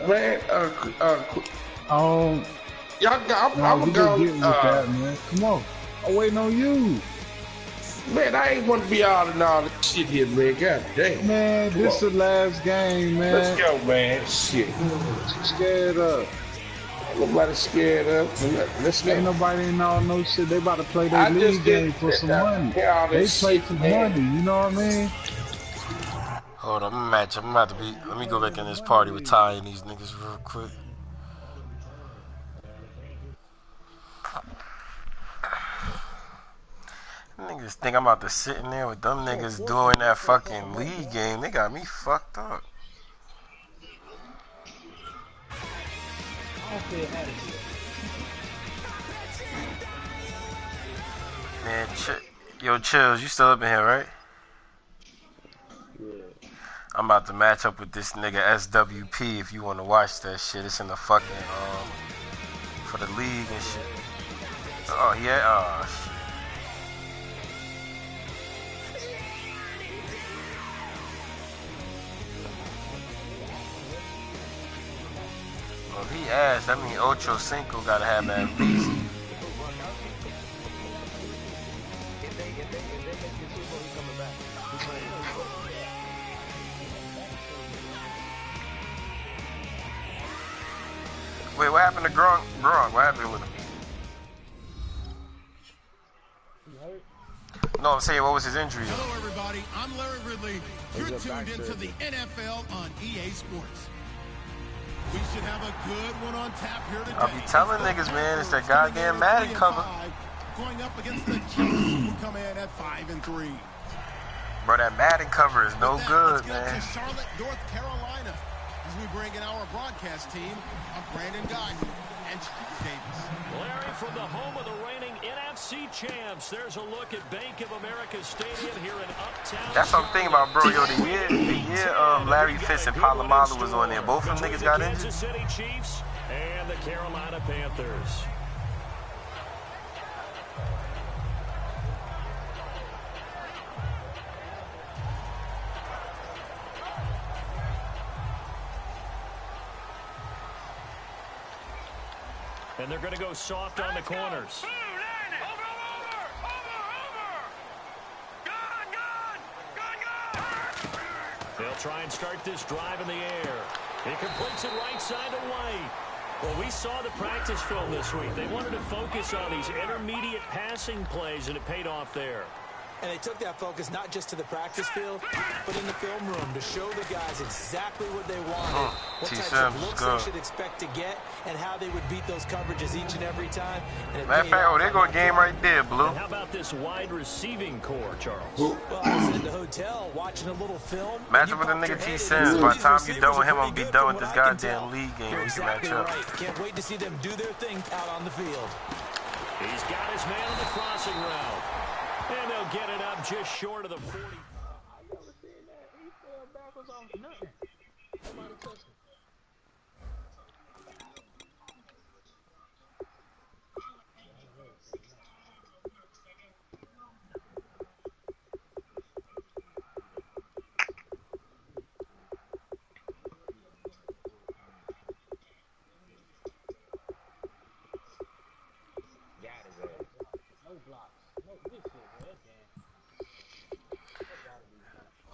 man. Y'all got. I'm we gonna get with that, man. Come on. I'm waiting on you. Man, I ain't want to be out and all this shit here, man. God damn. Man, this the last game, man. Let's go, man. Shit. Scared up. Nobody scared up. Let's go. Ain't nobody in all no shit. They about to play their league game for some money. They play for money, you know what I mean? Hold on, I'm about to be. Let me go back in this party with Ty and these niggas real quick. Niggas think I'm about to sit in there with them niggas doing that fucking league game. They got me fucked up. Man, yo, Chills, you still up in here, right? Yeah. I'm about to match up with this nigga SWP if you want to watch that shit. It's in the fucking, for the league and shit. Oh, yeah? Oh, shit. Well, if he asked, that means Ocho Cinco gotta have that beast. Wait, what happened to Gronk? What happened with him? No, I'm saying, what was his injury? Hello, everybody. I'm Larry Ridley. You're tuned into the NFL on EA Sports. We should have a good one on tap here today. I'll be telling niggas, man, it's that goddamn Madden cover. Going up against the Chiefs, who come in at 5-3. Bro, that Madden cover is no good, man. Let's go to Charlotte, North Carolina. As we bring in our broadcast team of Brandon Guyton and Steve Davis. Larry, from the home of the reigning NFC champs, there's a look at Bank of America Stadium here in Uptown. That's what I'm thinking about, bro. Yo, the year Larry Fitz and Palomalu was on there, both of them niggas got injured. Kansas City Chiefs and the Carolina Panthers. And they're going to go soft on the corners. They'll try and start this drive in the air. He completes it right side to White. Well, we saw the practice film this week. They wanted to focus on these intermediate passing plays, and it paid off there. And they took that focus not just to the practice field, but in the film room to show the guys exactly what they wanted, what types of looks they should expect to get, and how they would beat those coverages each and every time. Matter of fact, there go a game right there, Blue. And how about this wide receiving core, Charles? Well, I was in the hotel watching a little film. Match up with the nigga T. Sims. By the time you're done with him, I'm going to be done with this goddamn league game. We can match up. Can't wait to see them do their thing out on the field. He's got his man on the crossing route. And they'll get it up just short of the 40. I never seen that. He fell backwards off nothing. Somebody touched him.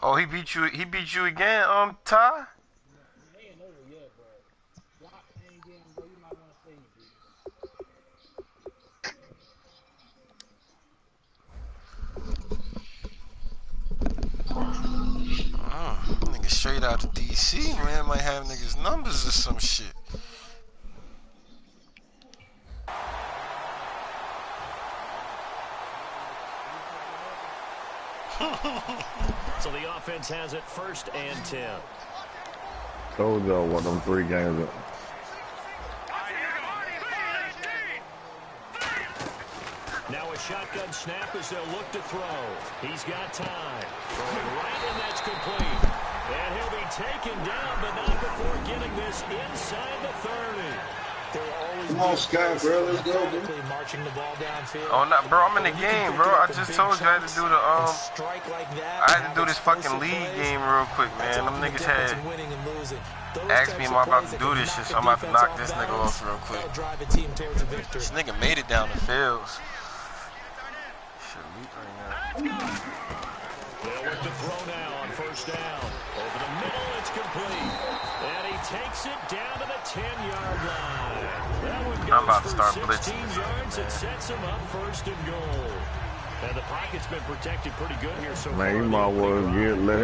Oh, he beat you again, Ty? Nigga straight out of DC, man. Might have niggas' numbers or some shit. So the offense has it 1st and 10. Told y'all what them 3 games are. Now a shotgun snap as they'll look to throw. He's got time. Throwing right, and that's complete. And he'll be taken down, but not before getting this inside the 30. There will always Come on, Sky, bro. Let's go, bro. Marching the ball downfield. Oh, no, bro. I'm in the game, bro. I just told you I had to do the I had to do this fucking league game real quick, man. Them niggas had asked me am I about to do this shit, so I'm about to knock this nigga off real quick. This nigga made it down the fields. Shit, leap right now. They'll look to throw now on first down. Over the middle, it's complete. And he takes it down to the 10-yard line. That one goes I'm about to for start 16 blitzing. yards. It sets him up first and goal. And the pocket's been protected pretty good here so far. Man, you might well go and let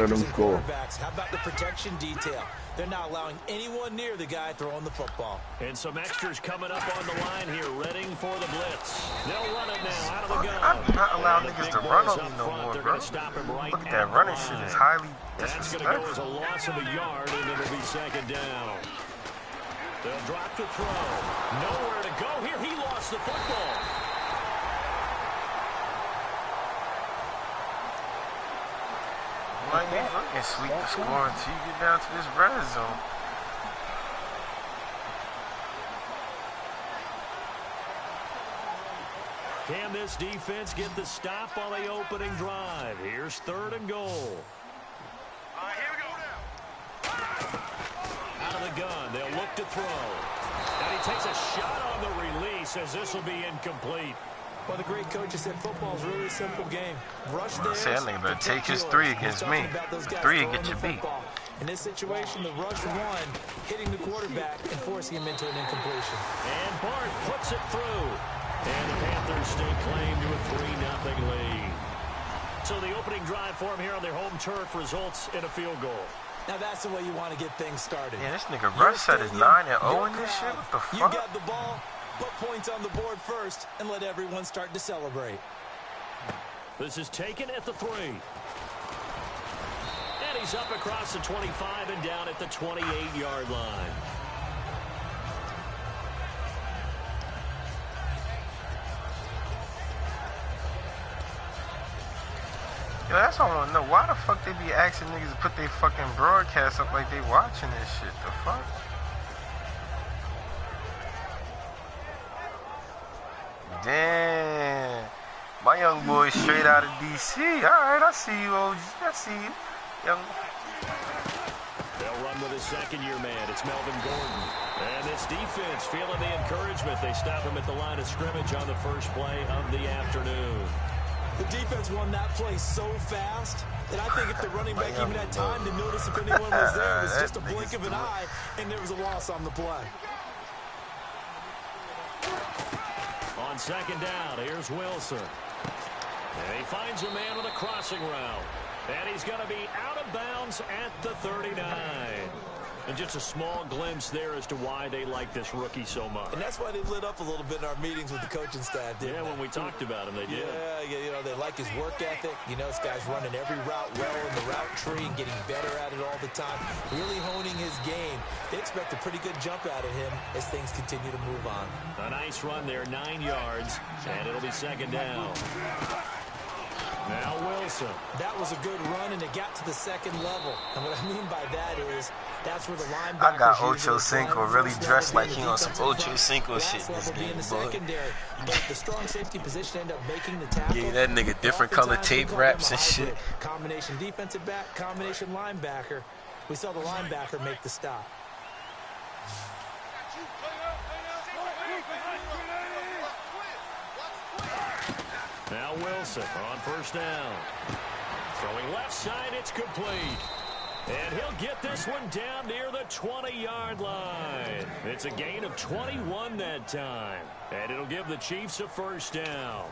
him score. How about the protection detail? They're not allowing anyone near the guy throwing the football. And some extras coming up on the line here, readying for the blitz. They'll run it now out of the gun. I'm not allowing niggas to run on me no more, bro. Look at that running shit is highly disrespectful. That's going to go as a loss of a yard, and it'll be second down. They'll drop to throw. Nowhere to go here. He lost the football. Like, you fucking sweep the score until you get down to this red zone. Can this defense get the stop on the opening drive? Here's third and goal. Here we go now. Out of the gun, they'll look to throw. And he takes a shot on the release as this will be incomplete. Well, the great coach said football's really a simple game. Rush there. I said, nigga better take his three against me. The three get you beat. In this situation, the rush one, hitting the quarterback and forcing him into an incompletion. And Bart puts it through. And the Panthers stake claim to a 3-0 lead. So the opening drive for him here on their home turf results in a field goal. Now that's the way you want to get things started. Yeah, this nigga Rush said is 9-0 in this shit. What the fuck? You got the ball. Put points on the board first and let everyone start to celebrate. This is taken at the 3. And he's up across the 25 and down at the 28-yard line. Yo, that's all I want to know. Why the fuck they be asking niggas to put their fucking broadcast up like they watching this shit? The fuck? Damn. My young boy straight out of D.C. Alright, I see you, OG. I see you. Young. They'll run with a second-year man. It's Melvin Gordon. And this defense feeling the encouragement. They stop him at the line of scrimmage on the first play of the afternoon. The defense won that play so fast that I think if the running back even had time to notice if anyone was there, it was just a blink of an eye, and there was a loss on the play. On second down, here's Wilson. And he finds a man with a crossing route. And he's going to be out of bounds at the 39. And just a small glimpse there as to why they like this rookie so much. And that's why they lit up a little bit in our meetings with the coaching staff, didn't they? When we talked about him, they did. Yeah, you know, they like his work ethic. You know, this guy's running every route well in the route tree and getting better at it all the time. Really honing his game. They expect a pretty good jump out of him as things continue to move on. A nice run there, 9 yards, and it'll be second down. Now Wilson. That was a good run, and it got to the second level. And what I mean by that is that's where the linebackers I got Ocho Cinco really dressed like he on some Ocho Cinco shit in this game, boy. But the strong safety position ended up making the tackle. Yeah, that nigga different color tape wraps and shit. Combination defensive back, combination linebacker. We saw the linebacker make the stop. Now Wilson on first down. Throwing left side, it's complete. And he'll get this one down near the 20-yard line. It's a gain of 21 that time. And it'll give the Chiefs a first down.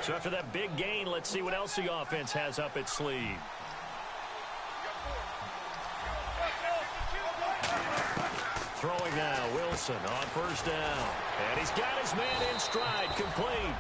So after that big gain, let's see what else the offense has up its sleeve. Throwing now, Wilson on first down. And he's got his man in stride, complete.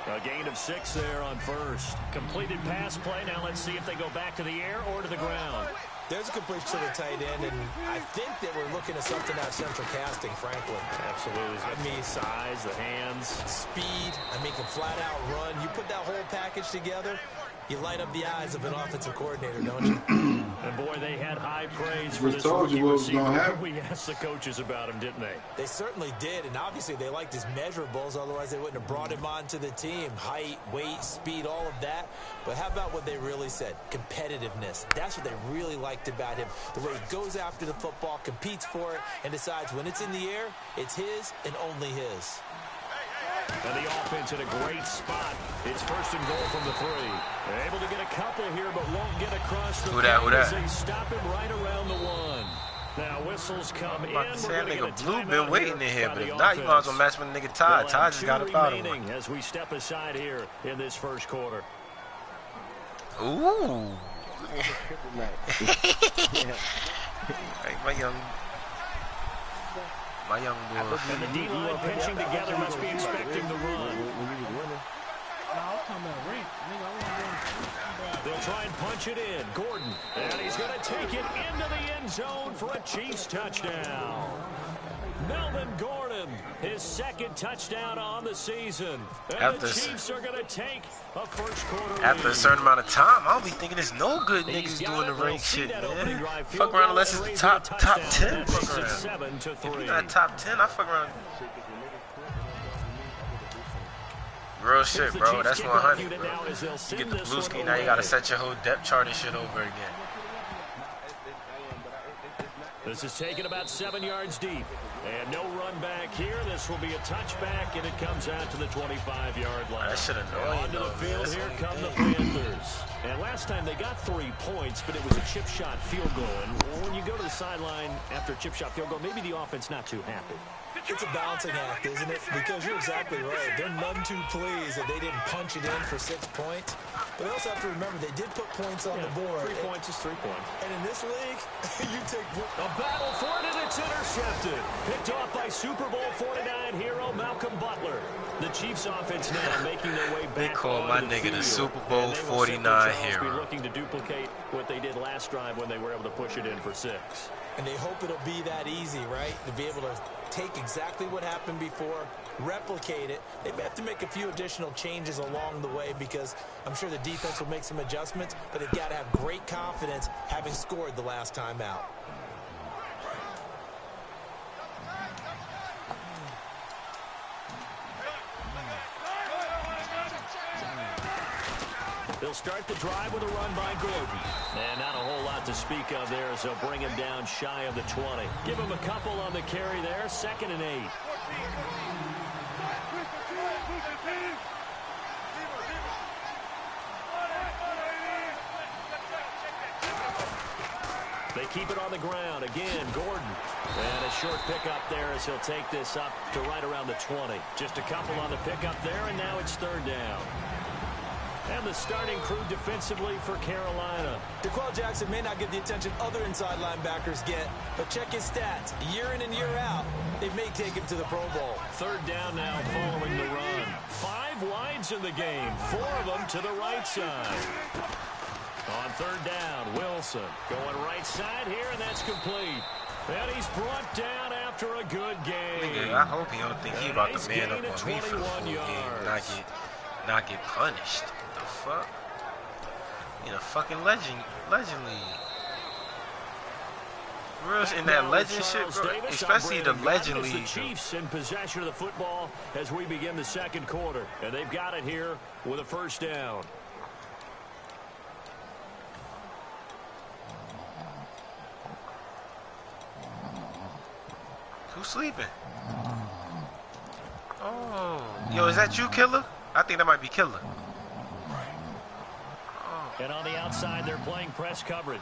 A gain of 6 there on first. Completed pass play. Now let's see if they go back to the air or to the ground. There's a completion to the tight end, and I think that we're looking at something out of central casting, frankly. Absolutely. I mean, size, the hands. Speed. I mean, can flat out run. You put that whole package together, you light up the eyes of an offensive coordinator, don't you? And boy, they had high praise for this rookie receiver. We asked the coaches about him, didn't they? They certainly did, and obviously they liked his measurables, otherwise they wouldn't have brought him onto the team. Height, weight, speed, all of that. But how about what they really said? Competitiveness. That's what they really liked about him. The way he goes after the football, competes for it, and decides when it's in the air, it's his and only his. And the offense in a great spot. It's first and goal from the 3. They're able to get a couple here, but won't get across the field as they stop him right around the 1. Now whistles come in. That nigga Blue been waiting in here, but if not, you might as well match with nigga Todd. Todd just got about him. As we step aside here in this first quarter. Ooh. My young boy. And the D-line pinching together must be expecting the run. They'll try and punch it in. Gordon. And he's going to take it into the end zone for a Chiefs touchdown. Melvin Gordon, his second touchdown on the season. And the Chiefs are going to take a first quarter lead. After a certain amount of time, I'll be thinking there's no good niggas doing the rank shit, man. Fuck around unless it's the top 10. Fuck around. If you're not top 10, I fuck around. Real shit, bro. That's 100, bro. You get the blue screen, now you gotta set your whole depth chart and shit over again. This is taken about 7 yards deep. And no run back here. This will be a touchback, and it comes out to the 25-yard line. That should have known. Onto the field, here come the Panthers. And last time they got 3 points, but it was a chip shot field goal. And when you go to the sideline after a chip shot field goal, maybe the offense not too happy. It's a balancing act, isn't it? Because you're exactly right. They're none too pleased that they didn't punch it in for 6 points. But they also have to remember they did put points on the board. 3 points is 3 points. And in this league, you take a battle for it, and it's intercepted. Picked off by Super Bowl 49 hero Malcolm Butler. The Chiefs offense now making their way back. They call my nigga the Super Bowl 49 hero. Be looking to duplicate what they did last drive when they were able to push it in for 6. And they hope it'll be that easy, right? To be able to take exactly what happened before, replicate it. They may have to make a few additional changes along the way because I'm sure the defense will make some adjustments, but they've got to have great confidence having scored the last time out. They'll start the drive with a run by Gordon. And not a whole lot to speak of there as they'll bring him down shy of the 20. Give him a couple on the carry there, 2nd and 8. They keep it on the ground. Again, Gordon. And a short pickup there as he'll take this up to right around the 20. Just a couple on the pickup there, and now it's 3rd down. And the starting crew defensively for Carolina. DeQuell Jackson may not get the attention other inside linebackers get, but check his stats. Year in and year out, they may take him to the Pro Bowl. 3rd down now following the run. 5 wides in the game, 4 of them to the right side. On 3rd down, Wilson going right side here, and that's complete. And he's brought down after a good game. Nigga, I hope he don't think he about to man up on me for the full game. Not get punished. What the fuck? In a fucking legend league. Real in that legend shit, bro. Especially the legend league. The Chiefs in possession of the football as we begin the 2nd quarter. And they've got it here with a 1st down. Who's sleeping? Oh. Yo, is that you, Killer? I think that might be Killer. Oh. And on the outside, they're playing press coverage.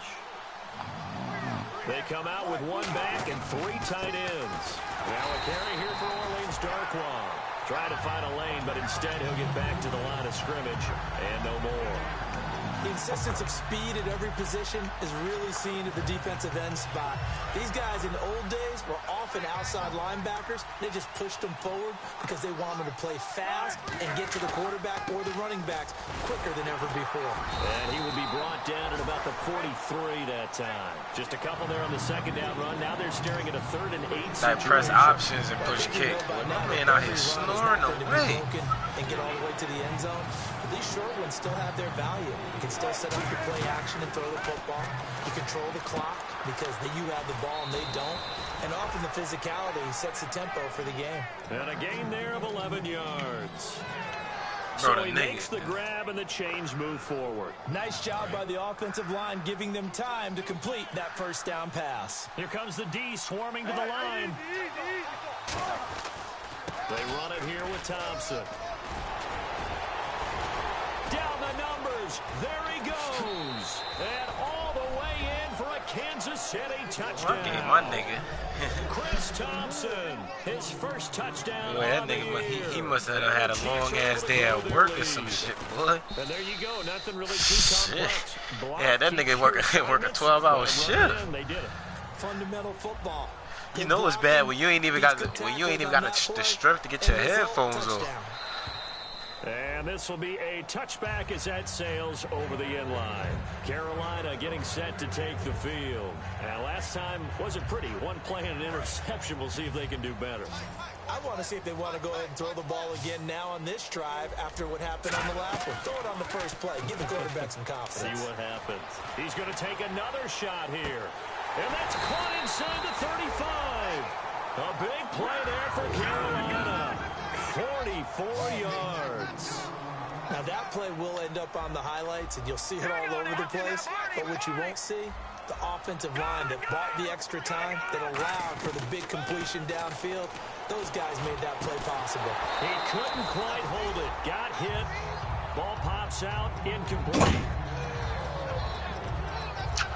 They come out with 1 back and 3 tight ends. Now a carry here for Orleans Darkwa. Trying to find a lane, but instead he'll get back to the line of of scrimmage and no more. The insistence of speed at every position is really seen at the defensive end spot. These guys in the old days were often outside linebackers. They just pushed them forward because they wanted to play fast and get to the quarterback or the running backs quicker than ever before. And he will be brought down at about the 43 that time. Just a couple there on the second down run. Now they're staring at a 3rd and 8 situation. Press options and push kick. Boy, my man out here snoring away. And get all the way to the end zone. But these short ones still have their value. You can still set up your play action and throw the football. You control the clock because you have the ball and they don't. And often the physicality sets the tempo for the game. And a gain there of 11 yards. Bro, so he makes the grab and the chains move forward. Nice job by the offensive line giving them time to complete that first down pass. Here comes the D swarming to the line. They run it here with Thompson. Down the numbers. There he goes. And all the way in for a Kansas City touchdown. Fucking my nigga. Chris Thompson, his first touchdown. Boy, that nigga, he must have had a long-ass day at work or some shit, boy. And there you go. Nothing really too complex. Yeah, that nigga work a 12-hour shift. They did it. Fundamental football. You know it's bad when you ain't even got the strength to get your headphones on. And this will be a touchback as that sails over the end line. Carolina getting set to take the field. And last time wasn't pretty. One play and an interception. We'll see if they can do better. I want to see if they want to go ahead and throw the ball again now on this drive after what happened on the last one. Throw it on the first play. Give the quarterback some confidence. See what happens. He's going to take another shot here. And that's caught inside the 35. A big play there for Carolina. 44 yards. Now that play will end up on the highlights, and you'll see it all over the place. But what you won't see, the offensive line that bought the extra time, that allowed for the big completion downfield, those guys made that play possible. He couldn't quite hold it. Got hit. Ball pops out. Incomplete.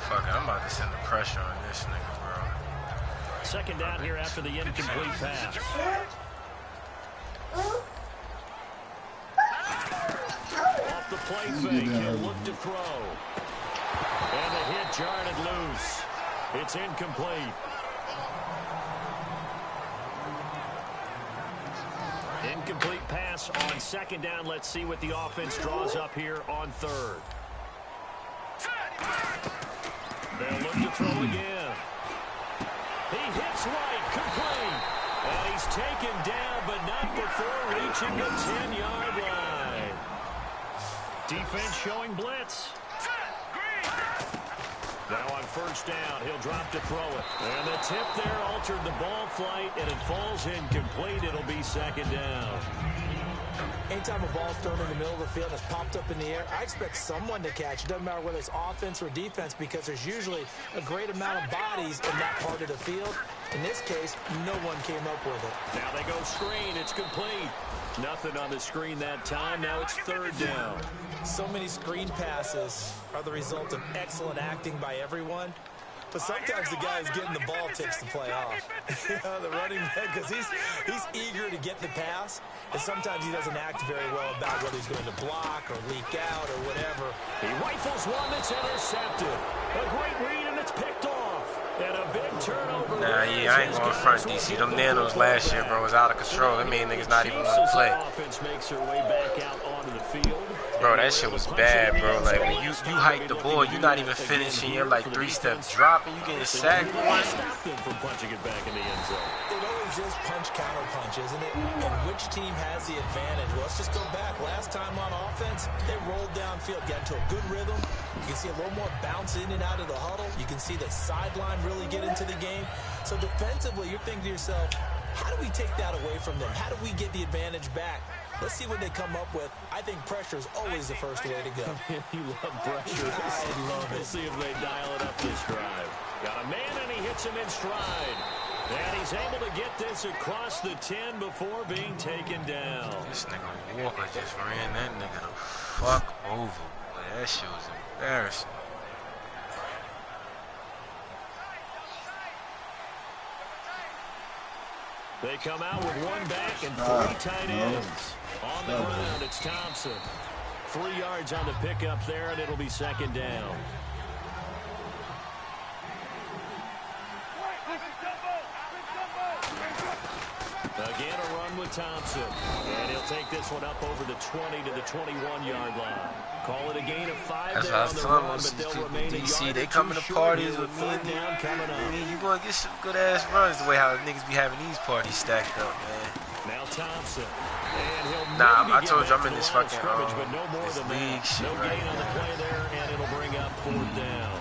Fuck it, I'm about to send the pressure on this nigga, bro. Second down here after the incomplete pass. Off the play fake, he'll look to throw. And the hit jarred it loose. It's incomplete. Incomplete pass on second down. Let's see what the offense draws up here on third. They'll look to throw again. He hits right, complete. And he's taken down, but not before reaching the 10-yard line. Defense showing blitz. Now on first down, he'll drop to throw it. And the tip there altered the ball flight, and it falls incomplete. It'll be second down. Anytime a ball's thrown in the middle of the field and it's popped up in the air, I expect someone to catch. It doesn't matter whether it's offense or defense because there's usually a great amount of bodies in that part of the field. In this case, no one came up with it. Now they go screen. It's complete. Nothing on the screen that time. Now it's third down. So many screen passes are the result of excellent acting by everyone. But sometimes the guy who's getting the ball takes the play off. The running back, because he's eager to get the pass, and sometimes he doesn't act very well about whether he's going to block or leak out or whatever. He rifles one that's intercepted. A great read, and it's picked off. And a big turnover. Nah, yeah, I ain't going front, DC. Them Nanos last year, bro, was out of control. That mean niggas not even want to play. Offense makes her way back out onto the field. Bro, that shit was bad, bro. Like, when you hike the ball, you're not even finishing. You're like 3-step drop, and you getting sacked. Stop them from punching it back in the end zone. It always is punch-counter-punch, isn't it? And which team has the advantage? Well, let's just go back. Last time on offense, they rolled downfield, got into a good rhythm. You can see a little more bounce in and out of the huddle. You can see the sideline really get into the game. So defensively, you're thinking to yourself, how do we take that away from them? How do we get the advantage back? Let's see what they come up with. I think pressure is always the first way to go. You love pressure. I love it. We'll see if they dial it up this drive. Got a man, and he hits him in stride. And he's able to get this across the 10 before being taken down. This nigga Walker just ran that nigga the fuck over. Boy, that shit was embarrassing. They come out with one back and three tight ends. On the ground, it's Thompson. 3 yards on the pickup there, and it'll be second down. Again, a run with Thompson. And he'll take this one up over the 20 to the 21-yard line. Call it a gain of 5 there on the run, but they'll remain a yard. They coming to parties with me and you going to get some good-ass runs the way how niggas be having these parties stacked up, man. Now Thompson. And he'll I told you I'm in this fucking scrimmage, but no more this than league that. shit No right gain on the play there, and it'll bring up 4th down.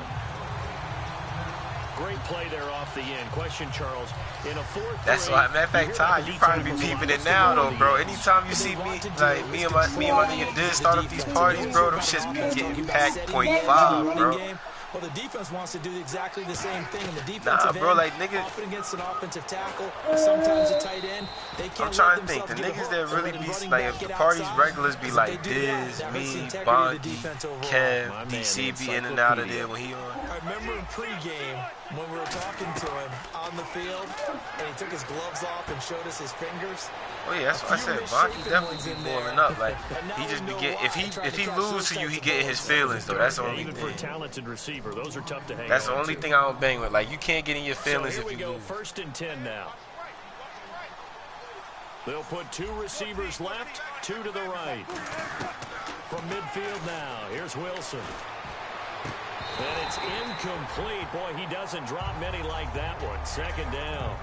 Great play there off the end. Question, Charles. In a 4th. That's why, matter of fact, Ty, you probably be peeping it now, though, bro. Anytime you see me, like me and my nigga did start up these parties, bro, them shits be getting packed .5, bro. Well, the defense wants to do exactly the same thing, and the defensive bro, end, like niggas, often against an offensive tackle, or sometimes a tight end, they can't. I'm trying to think. The niggas that really be like, if the parties regulars be like Diz, me, Bonky, Kev, DC be in and out of there when he on. I remember in pregame when we were talking to him on the field, and he took his gloves off and showed us his fingers. Oh yeah, that's what I said. Bonky definitely be balling up. Like he just be getting. If he lose to you, he getting his feelings though. That's the only thing. For a talented receiver, those are tough to hang. That's the only thing I don't bang with. Like you can't get in your feelings if you lose. 1st and 10 now. They'll put 2 receivers left, 2 to the right. From midfield now, here's Wilson. And it's incomplete. Boy, he doesn't drop many like that one. 2nd down.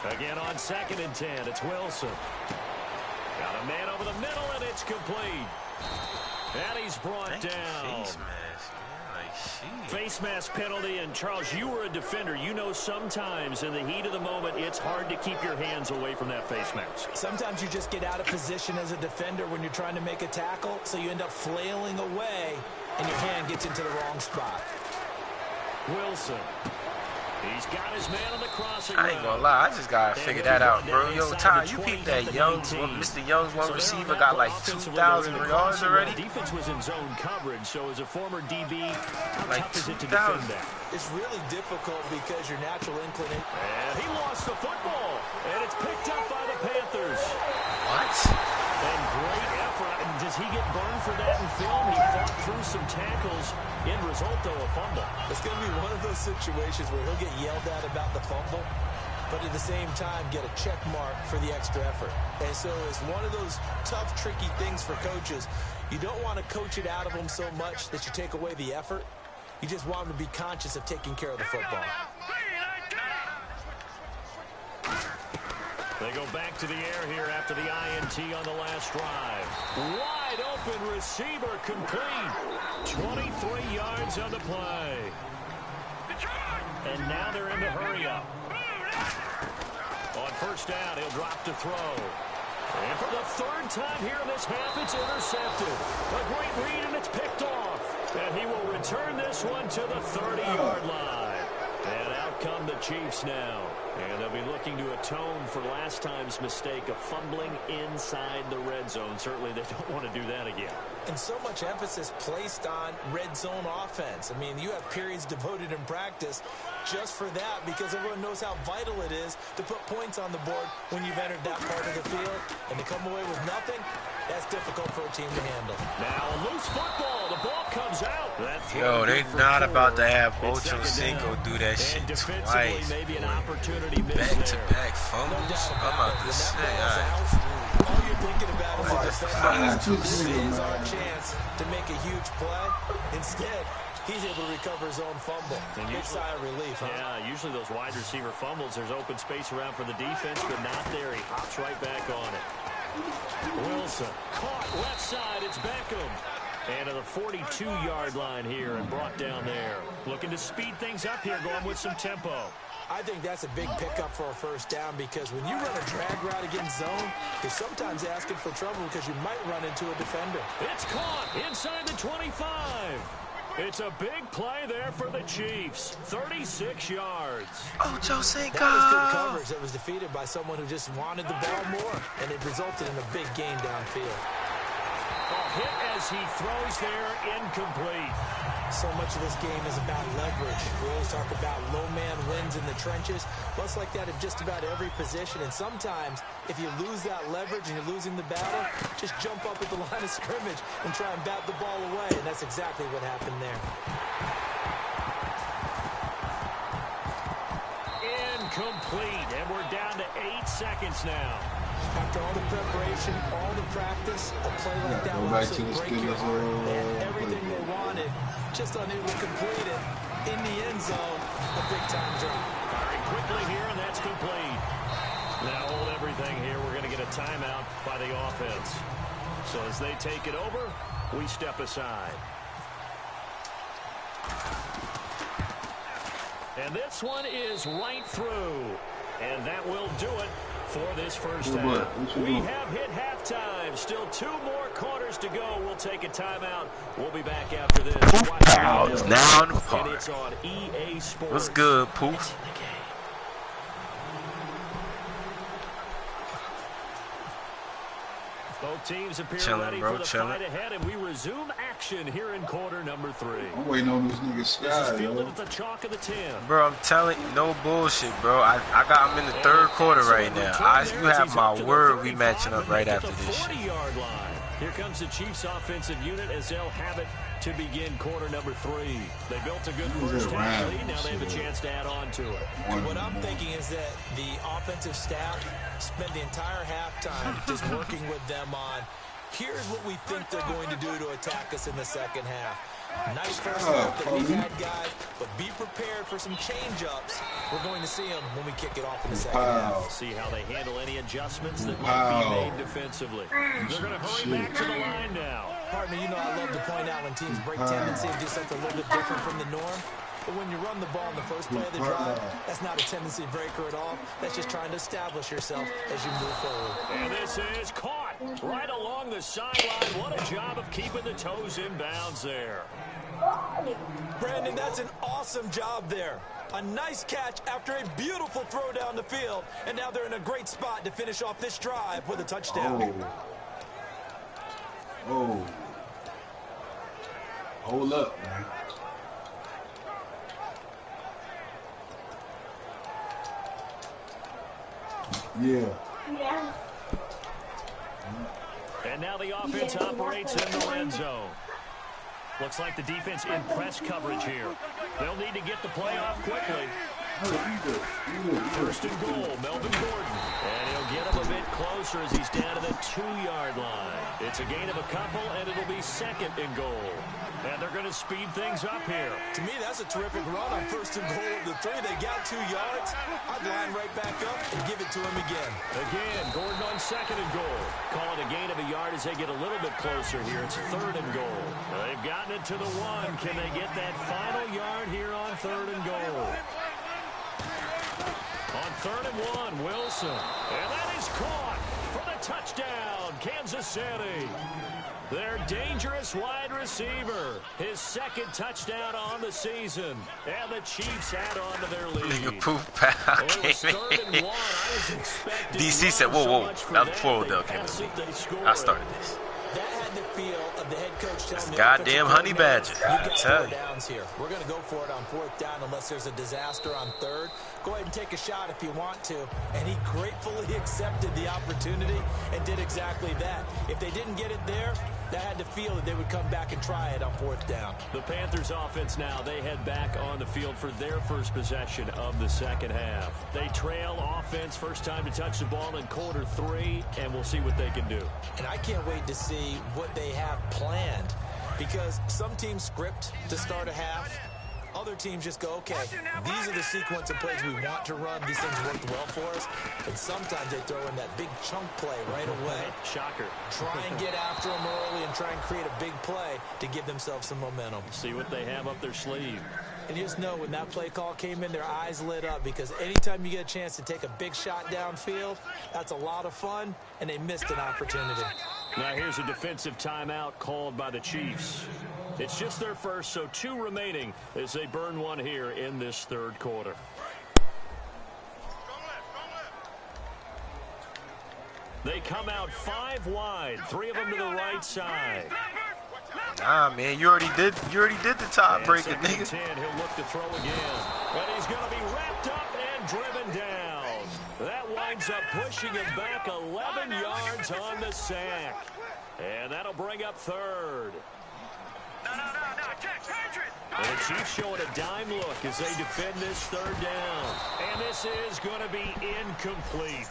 Again on 2nd and 10, it's Wilson. Got a man over the middle, and it's complete. And he's brought down. Face mask penalty, and Charles, you were a defender. You know sometimes in the heat of the moment, it's hard to keep your hands away from that face mask. Sometimes you just get out of position as a defender when you're trying to make a tackle, so you end up flailing away, and your hand gets into the wrong spot. Wilson. He's got his man on the crossing. I ain't gonna lie, I just gotta figure that out, bro. Yo, Ty, you peep that Mr. Young's one receiver got like 2,000 yards already? Defense was in zone coverage, so as a former DB, how like tough is it to defend that? It's really difficult because your natural inclination. And he lost the football, and it's picked up by the Panthers. What? And great effort. And does he get burned for that in film? He fought through some tackles. End result, though, a fumble. It's going to be one of those situations where he'll get yelled at about the fumble, but at the same time get a check mark for the extra effort. And so it's one of those tough, tricky things for coaches. You don't want to coach it out of them so much that you take away the effort. You just want them to be conscious of taking care of the football. They go back to the air here after the INT on the last drive. Wide open receiver complete. 23 yards on the play. And now they're in the hurry-up. On 1st down, he'll drop to throw. And for the 3rd time here in this half, it's intercepted. A great read, and it's picked off. And he will return this one to the 30-yard line. And out come the Chiefs now. And they'll be looking to atone for last time's mistake of fumbling inside the red zone. Certainly they don't want to do that again. And so much emphasis placed on red zone offense. I mean, you have periods devoted in practice just for that because everyone knows how vital it is to put points on the board when you've entered that part of the field. And to come away with nothing, that's difficult for a team to handle. Now a loose football. The ball comes out. Yo, they not about to have Ocho Cinco do that shit twice. Maybe an opportunity back-to-back fumbles. I'm about to say, all you're thinking about is our chance to make a huge play. Instead, he's able to recover his own fumble. Big sigh of relief, huh? Yeah, usually those wide receiver fumbles, there's open space around for the defense, but not there. He hops right back on it. Wilson caught left side. It's Beckham. And to the 42-yard line here and brought down there. Looking to speed things up here, going with some tempo. I think that's a big pickup for a 1st down because when you run a drag route against zone, you're sometimes asking for trouble because you might run into a defender. It's caught inside the 25. It's a big play there for the Chiefs. 36 yards. Ocho Cinco. That was good coverage that was defeated by someone who just wanted the ball more, and it resulted in a big gain downfield. A hit as he throws there, incomplete. So much of this game is about leverage. We always talk about low man wins in the trenches. Well, it's like that in just about every position. And sometimes, if you lose that leverage and you're losing the battle, just jump up at the line of scrimmage and try and bat the ball away. And that's exactly what happened there. Incomplete. And we're down to 8 seconds now. After all the preparation, all the practice, a play like that will also break your heart. They had everything they wanted, just unable to complete it. In the end zone, a big-time drop. Firing quickly here, and that's complete. Now hold everything here. We're going to get a timeout by the offense. So as they take it over, we step aside. And this one is right through. And that will do it for this first half. We have hit halftime. Still 2 more quarters to go. We'll take a timeout. We'll be back after this. Now on the park. And it's on EA Sports. What's good, Poof? Both teams appear chilling, ready for the fight ahead, and we resume action here in quarter number 3. I'm waiting on this nigga Sky. This is fielded at the chalk of the 10. Bro, I'm telling you, no bullshit, bro. I'm in the 3rd quarter right now. You have my word, we matching up right after this shit. 40-yard line. Here comes the Chiefs offensive unit as they'll have it to begin quarter number 3. They built a good first half lead. Now they have a chance to add on to it. And what I'm thinking is that the offensive staff spent the entire halftime just working with them on, here's what we think they're going to do to attack us in the second half. Nice first half that we've had, guys, but be prepared for some change-ups. We're going to see them when we kick it off in the second half. See how they handle any adjustments that might be made defensively. They're going to hurry back to the line now. Partner, you know I love to point out when teams break tendency and do something a little bit different from the norm. But when you run the ball in the first play of the drive, that's not a tendency breaker at all. That's just trying to establish yourself as you move forward. And this is caught right along the sideline. What a job of keeping the toes in bounds there. Brandon, that's an awesome job there. A nice catch after a beautiful throw down the field. And now they're in a great spot to finish off this drive with a touchdown. Oh. Hold up, man. Yeah. And now the offense operates in the red zone. Looks like the defense in press coverage here. They'll need to get the play off quickly. First and goal, Melvin Gordon. And he'll get him a bit closer as he's down to the 2-yard line. It's a gain of a couple, and it'll be second and goal. And they're going to speed things up here. To me, that's a terrific run on first and goal of the 3. They got 2 yards. I'd line right back up and give it to him again. Again, Gordon on second and goal. Call it a gain of a yard as they get a little bit closer here. It's third and goal. They've gotten it to the 1. Can they get that final yard here on third and goal? On third and 1, Wilson. And that is caught for the touchdown, Kansas City. Their dangerous wide receiver. His second touchdown on the season. And the Chiefs add on to their lead. Nigga Poof Pal came in. DC said, whoa. That was before Odell came in. I started this. That had the feel of the head coach telling me, goddamn honey badger. I tell you. Downs here. We're going to go for it on 4th down unless there's a disaster on 3rd. Go ahead and take a shot if you want to. And he gratefully accepted the opportunity and did exactly that. If they didn't get it there, that had to feel that they would come back and try it on 4th down. The Panthers offense now, they head back on the field for their first possession of the second half. They trail offense, first time to touch the ball in quarter 3, and we'll see what they can do. And I can't wait to see what they have planned, because some teams script to start a half. Other teams just go, okay, these are the sequence of plays we want to run. These things worked well for us. And sometimes they throw in that big chunk play right away. Shocker. Try and get after them early and try and create a big play to give themselves some momentum. See what they have up their sleeve. And you just know when that play call came in, their eyes lit up, because anytime you get a chance to take a big shot downfield, that's a lot of fun, and they missed an opportunity. Now here's a defensive timeout called by the Chiefs. It's just their first, so 2 remaining as they burn one here in this 3rd quarter. They come out 5 wide, 3 of them to the right side. Nah, man, you already did the tiebreaker, nigga. 10, he'll look to throw again. But he's going to be wrapped up and driven down. That winds up pushing him back 11 yards on the sack. And that'll bring up third. No, check, Patriot. And the Chiefs showing a dime look as they defend this third down. And this is going to be incomplete.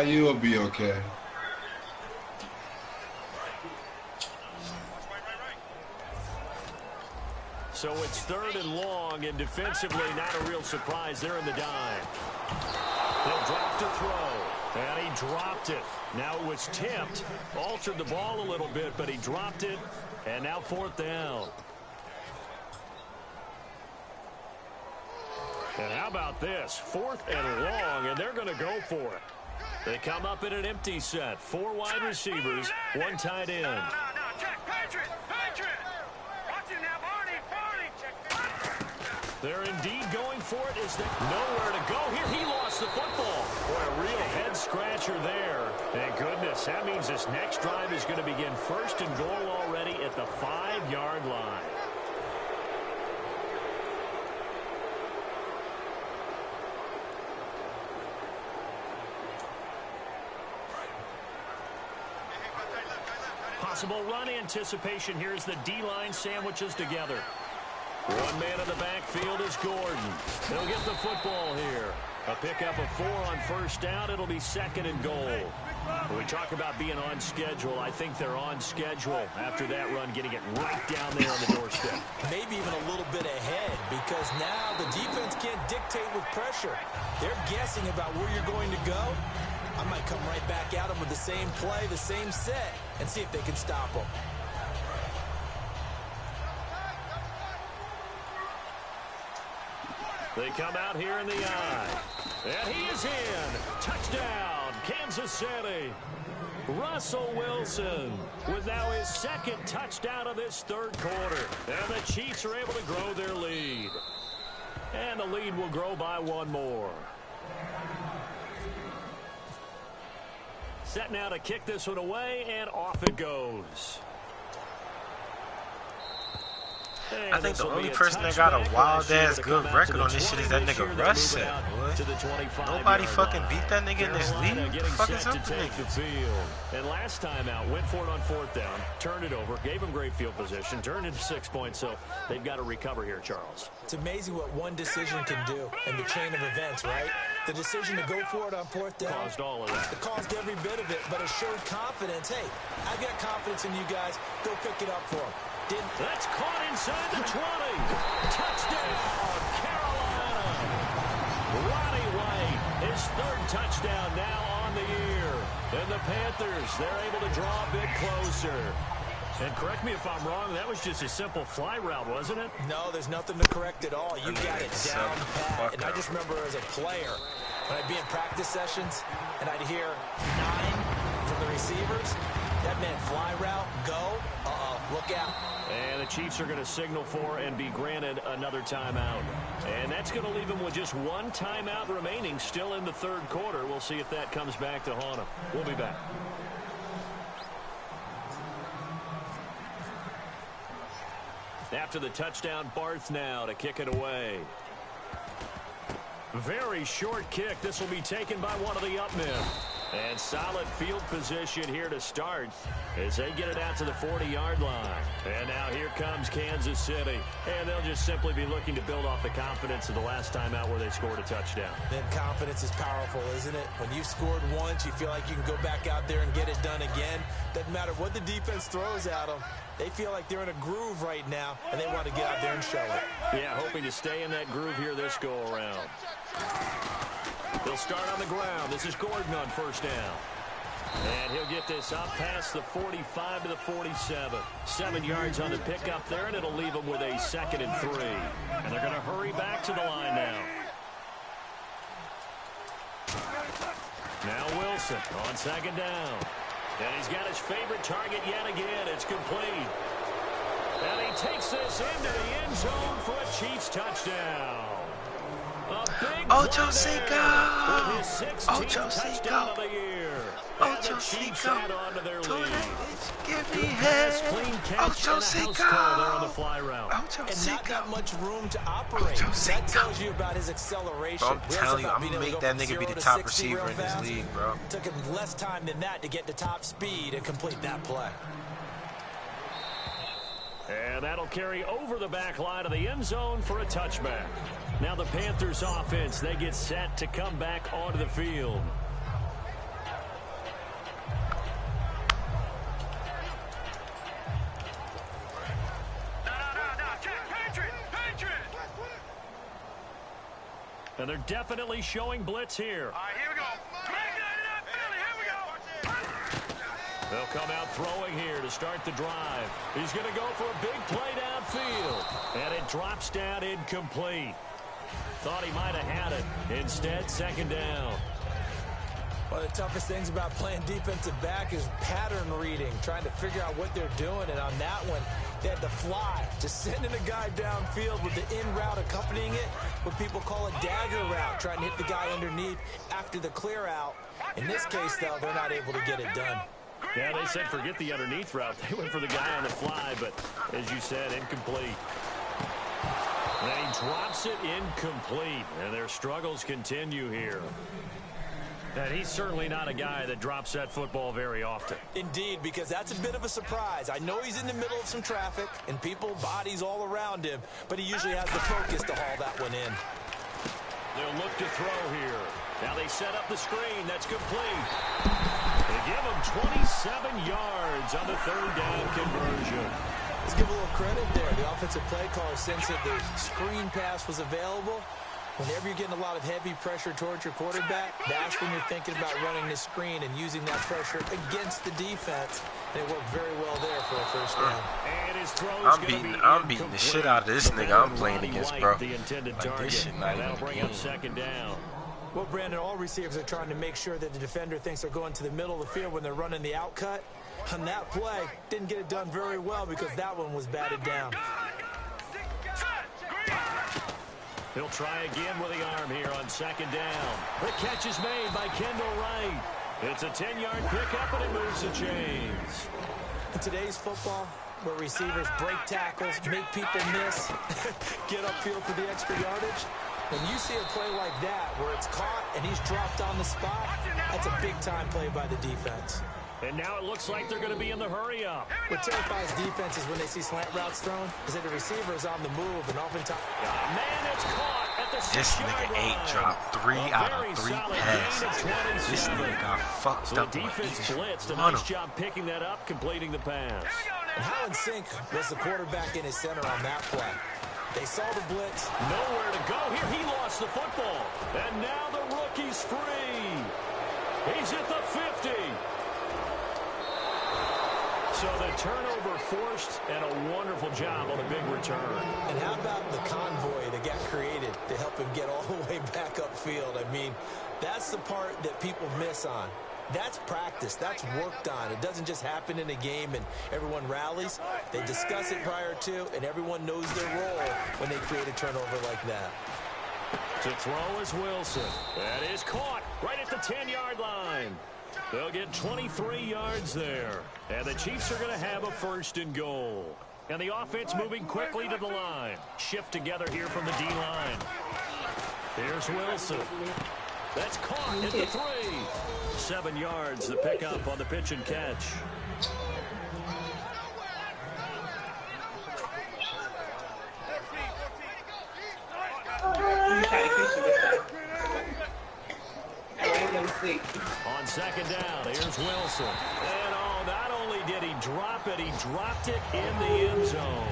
You will be okay. So it's third and long, and defensively not a real surprise. They're in the dime. They'll drop to throw, and he dropped it. Now it was tipped, altered the ball a little bit, but he dropped it, and now fourth down. And how about this? Fourth and long, and they're going to go for it. They come up in an empty set. 4 wide receivers, 1 tight end. No, check, Patriot. Watch it now, Barney. They're indeed going for it. Is there nowhere to go here? He lost the football. Boy, a real head scratcher there. Thank goodness. That means this next drive is going to begin first and goal already at the 5-yard line. Possible run anticipation. Here's the D-line sandwiches together. One man in the backfield is Gordon. He'll get the football here. A pickup of 4 on first down. It'll be second and goal. When we talk about being on schedule, I think they're on schedule after that run, getting it right down there on the doorstep. Maybe even a little bit ahead, because now the defense can't dictate with pressure. They're guessing about where you're going to go. I might come right back at them with the same play, the same set, and see if they can stop them. They come out here in the eye. And he is in. Touchdown, Kansas City. Russell Wilson with now his second touchdown of this third quarter. And the Chiefs are able to grow their lead. And the lead will grow by 1 more. Set now to kick this one away, and off it goes. I think the only person that got a wild-ass good record on this shit is that nigga Russ set, boy. Nobody fucking beat that nigga in this league. What the fuck is up with niggas? And last time out, went for it on fourth down, turned it over, gave him great field position, turned it to 6 points, so they've got to recover here, Charles. It's amazing what one decision can do in the chain of events, right? The decision to go for it on fourth down caused all of that. It caused every bit of it, but it showed confidence. Hey, I've got confidence in you guys. Go pick it up for them. That's caught inside the 20. Touchdown, Carolina. Roddy White, his third touchdown now on the year. And the Panthers, they're able to draw a bit closer. And correct me if I'm wrong, that was just a simple fly route, wasn't it? No, there's nothing to correct at all. You got it down pat. And I just remember as a player, when I'd be in practice sessions, and I'd hear 9 from the receivers, that meant fly route, go, look out. And the Chiefs are going to signal for and be granted another timeout. And that's going to leave them with just 1 timeout remaining still in the third quarter. We'll see if that comes back to haunt them. We'll be back. After the touchdown, Barth now to kick it away. Very short kick. This will be taken by one of the up men. And solid field position here to start as they get it out to the 40-yard line. And now here comes Kansas City. And they'll just simply be looking to build off the confidence of the last time out where they scored a touchdown. Then confidence is powerful, isn't it? When you've scored once, you feel like you can go back out there and get it done again. Doesn't matter what the defense throws at them. They feel like they're in a groove right now, and they want to get out there and show it. Yeah, hoping to stay in that groove here this go-around. They'll start on the ground. This is Gordon on first down. And he'll get this up past the 45 to the 47. 7 yards on the pickup there, and it'll leave them with a 2nd and 3. And they're going to hurry back to the line now. Now Wilson on 2nd down. And he's got his favorite target yet again. It's complete. And he takes this into the end zone for a Chiefs touchdown. A big Ocho Cinco! with his 16th touchdown of the year. Ocho Cinco. Give me head. Clean catch and a house call there on the fly route. And not that much room to operate. That tells you about his acceleration. Bro, I'm telling you, I'm gonna make that nigga be the top receiver in this league, bro. Took him less time than that to get to top speed and complete that play. And that'll carry over the back line of the end zone for a touchback. Now the Panthers offense, they get set to come back onto the field. And they're definitely showing blitz here. All right, here we go. They'll come out throwing here to start the drive. He's going to go for a big play downfield. And it drops down incomplete. Thought he might have had it. Instead, second down. One of the toughest things about playing defensive back is pattern reading, trying to figure out what they're doing. And on that one, they had to fly, just sending a guy downfield with the in route accompanying it, what people call a dagger route, trying to hit the guy underneath after the clear out. In this case, though, they're not able to get it done. Yeah, they said forget the underneath route. They went for the guy on the fly, but as you said, incomplete. And he drops it incomplete, and their struggles continue here. And he's certainly not a guy that drops that football very often. Indeed, because that's a bit of a surprise. I know he's in the middle of some traffic and people, bodies all around him, but he usually has the focus to haul that one in. They'll look to throw here. Now they set up the screen. That's complete. They give him 27 yards on the third down conversion. Let's give a little credit there. The offensive play caller sensed that the screen pass was available. Whenever you're getting a lot of heavy pressure towards your quarterback, that's when you're thinking about running the screen and using that pressure against the defense. And it worked very well there for a first down. And his I'm beating the shit out of this nigga I'm playing against, bro. The intended like, target. this shit not That'll even bring up second down. Well, Brandon, all receivers are trying to make sure that the defender thinks they're going to the middle of the field when they're running the out cut. On that play, didn't get it done very well because that one was batted down. He'll try again with the arm here on second down. The catch is made by Kendall Wright. It's a 10-yard pickup, and it moves the chains. In today's football, where receivers break tackles, make people miss, get upfield for the extra yardage, when you see a play like that where it's caught and he's dropped on the spot, that's a big-time play by the defense. And now it looks like they're going to be in the hurry-up. What terrifies defenses when they see slant routes thrown is that the receiver is on the move and oftentimes... Man, it's caught at the 6-yard line. This nigga ain't dropped 3 out of 3 passes. This nigga got fucked so up. The defense blitzed. A nice job picking that up, completing the pass. And how in sync was the quarterback in his center on that play? They saw the blitz. Nowhere to go. Here he lost the football. And now the rookie's free. He's at the 50. So the turnover forced, and a wonderful job on a big return. And how about the convoy that got created to help him get all the way back upfield? I mean, that's the part that people miss on. That's practice. That's worked on. It doesn't just happen in a game and everyone rallies. They discuss it prior to, and everyone knows their role when they create a turnover like that. To throw is Wilson. That is caught right at the 10-yard line. They'll get 23 yards there. And the Chiefs are going to have a first and goal. And the offense moving quickly to the line. Shift together here from the D-line. Here's Wilson. That's caught at the 3. 7 yards, the pickup on the pitch and catch. On second down, here's Wilson. And oh, not only did he drop it, he dropped it in the end zone.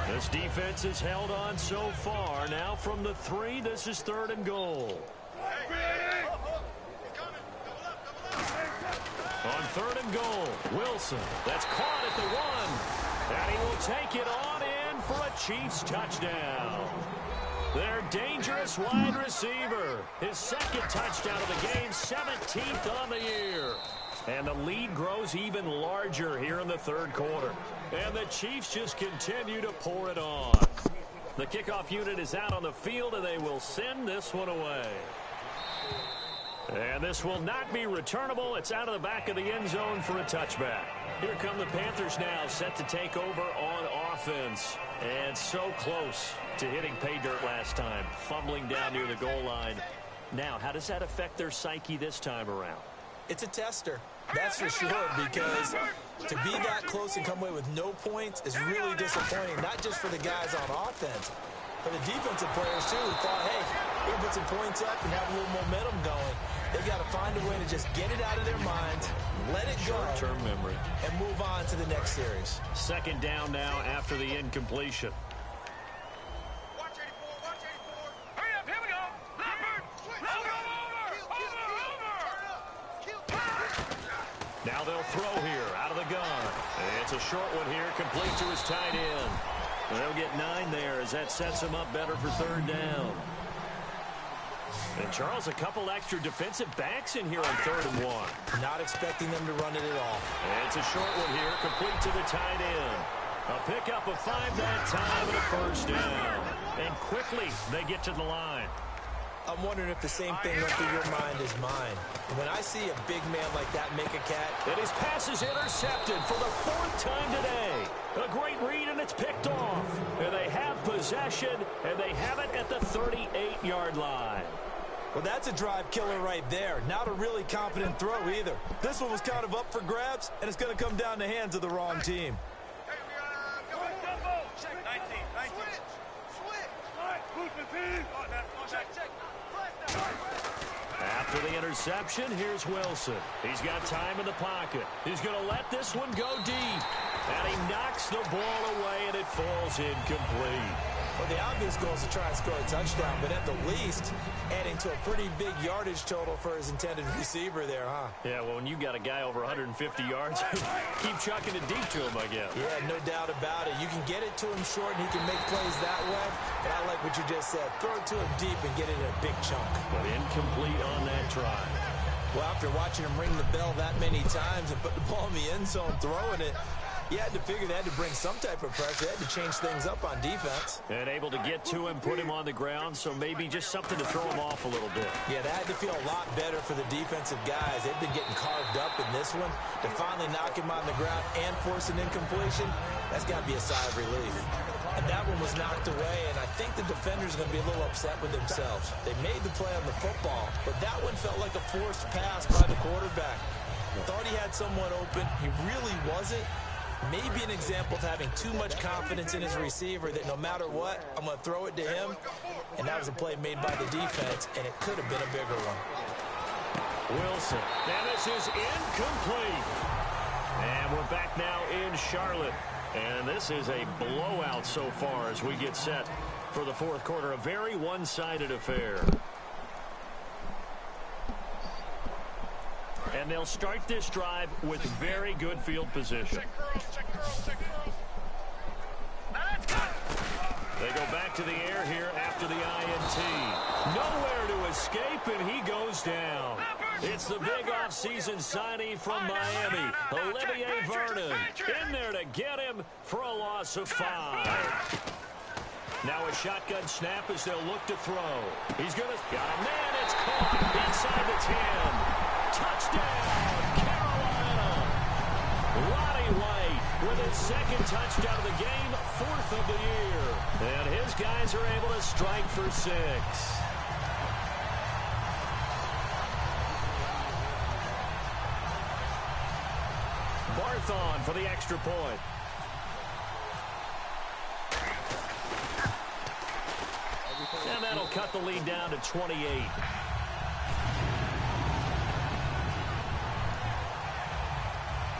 This defense has held on so far. Now from the 3, this is 3rd and goal. On 3rd and goal, Wilson. That's caught at the 1. And he will take it on in for a Chiefs touchdown. Their dangerous wide receiver. His 2nd touchdown of the game, 17th on the year. And the lead grows even larger here in the 3rd quarter. And the Chiefs just continue to pour it on. The kickoff unit is out on the field, and they will send this one away. And this will not be returnable. It's out of the back of the end zone for a touchback. Here come the Panthers now, set to take over on offense. And so close to hitting pay dirt last time, fumbling down near the goal line. Now, how does that affect their psyche this time around? It's a tester, that's for sure, because to be that close and come away with no points is really disappointing, not just for the guys on offense, but the defensive players, too, who thought, hey, we're going to put some points up and have a little momentum going. They got to find a way to just get it out of their minds, let it go, short-term memory, and move on to the next series. Second down now after the incompletion. Watch 84, watch 84. Hurry up, here we go. Leopard. Over. Now they'll throw here out of the gun. It's a short one here, complete to his tight end. They'll get 9 there as that sets him up better for third down. And Charles, a couple extra defensive backs in here on 3rd and 1. Not expecting them to run it at all. And it's a short one here, complete to the tight end. A pickup of 5 that time and a first down. And quickly they get to the line. I'm wondering if the same thing went through your mind as mine. When I see a big man like that make a cat. And his pass is intercepted for the 4th time today. A great read, and it's picked off. And they have possession, and they have it at the 38-yard line. Well, that's a drive killer right there. Not a really confident throw either. This one was kind of up for grabs, and it's going to come down the hands of the wrong team. After the interception, here's Wilson. He's got time in the pocket. He's going to let this one go deep. And he knocks the ball away, and it falls incomplete. Well, the obvious goal is to try and score a touchdown, but at the least, adding to a pretty big yardage total for his intended receiver there, huh? Yeah, well, when you got a guy over 150 yards, keep chucking it deep to him, I guess. Yeah, no doubt about it. You can get it to him short, and he can make plays that way. But I like what you just said. Throw it to him deep and get it in a big chunk. But incomplete on that try. Well, after watching him ring the bell that many times and put the ball in the end zone throwing it, you had to figure they had to bring some type of pressure. They had to change things up on defense. And able to get to him, put him on the ground, so maybe just something to throw him off a little bit. Yeah, that had to feel a lot better for the defensive guys. They've been getting carved up in this one. To finally knock him on the ground and force an incompletion, that's got to be a sigh of relief. And that one was knocked away, and I think the defenders are going to be a little upset with themselves. They made the play on the football, but that one felt like a forced pass by the quarterback. Thought he had someone open. He really wasn't. Maybe an example of having too much confidence in his receiver that no matter what, I'm going to throw it to him. And that was a play made by the defense, and it could have been a bigger one. Wilson. And this is incomplete. And we're back now in Charlotte. And this is a blowout so far as we get set for the 4th quarter. A very one-sided affair. And they'll start this drive with very good field position. They go back to the air here after the INT. Nowhere to escape, and he goes down. It's the big offseason signing from Miami, Olivier Vernon, in there to get him for a loss of 5. Now a shotgun snap as they'll look to throw. He's going to... Got a man, it's caught inside the 10. Touchdown, Carolina. Roddy White with his 2nd touchdown of the game, 4th of the year. And his guys are able to strike for 6. Barthon for the extra point. And that'll cut the lead down to 28.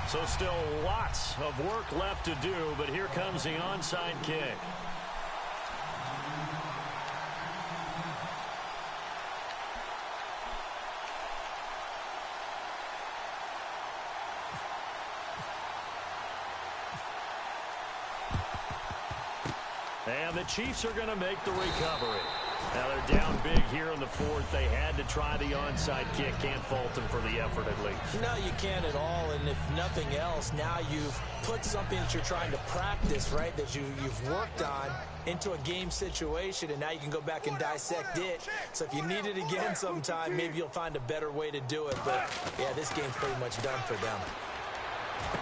So still lots of work left to do, but here comes the onside kick. And the Chiefs are going to make the recovery. Now they're down big here in the fourth. They had to try the onside kick. Can't fault them for the effort at least. No, you can't at all. And if nothing else, now you've put something that you're trying to practice, right, that you've worked on into a game situation, and now you can go back and dissect it. So if you need it again sometime, maybe you'll find a better way to do it. But, yeah, this game's pretty much done for them.